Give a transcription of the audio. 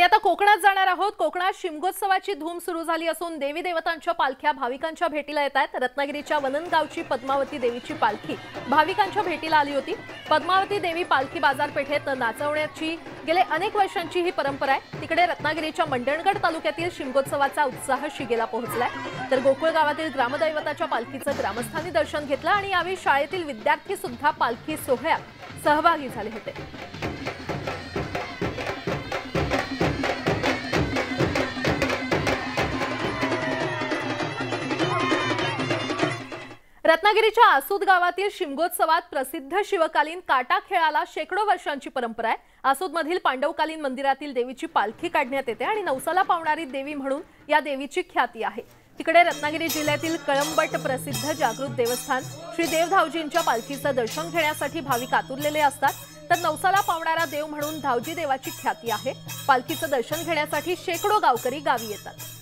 आता कोकणात जाणार आहोत। कोकणात शिमगोत्सवाची धूम सुरू झाली असून देवी देवतांच्या पालख्या भाविकांच्या भेटीला येत आहेत। रत्नागिरीच्या वननगावची पद्मावती देवीची पालखी भाविकांच्या भेटीला आली होती। पद्मावती देवी पालखी बाजारपेठेत नाचवण्याची गेले अनेक वर्षांची ही परंपरा आहे। तिकडे रत्नागिरीच्या मंडणगड तालुक्यातील शिमगोत्सवाचा उत्साह शिगेला पोहोचलाय। तर गोकुळ गावातील ग्रामदैवताच्या पालखीचं ग्रामस्थांनी दर्शन घेतलं आणि यावेळी शाळेतील विद्यार्थी सुद्धा पालखी सोहळ्यात सहभागी झाले होते। रत्नागिरीच्या आसूद गावातील शिमगोत्सवात प्रसिद्ध शिवकालीन काटा खेळाला शेकडो वर्षांची परंपरा आहे। आसूदमधील पांडवकालीन मंदिरातील देवीची पालखी काढण्यात येते आणि नवसाला पावणारी देवी म्हणून या देवीची ख्याती आहे। तिकडे रत्नागिरी जिल्ह्यातील कळंबट प्रसिद्ध जागृत देवस्थान श्री देवधावजींच्या पालखीचं दर्शन घेण्यासाठी भाविक आतुरलेले असतात। तर नवसाला पावणारा देव म्हणून धावजी देवाची ख्याती आहे। पालखीचं दर्शन घेण्यासाठी शेकडो गावकरी गावी येतात।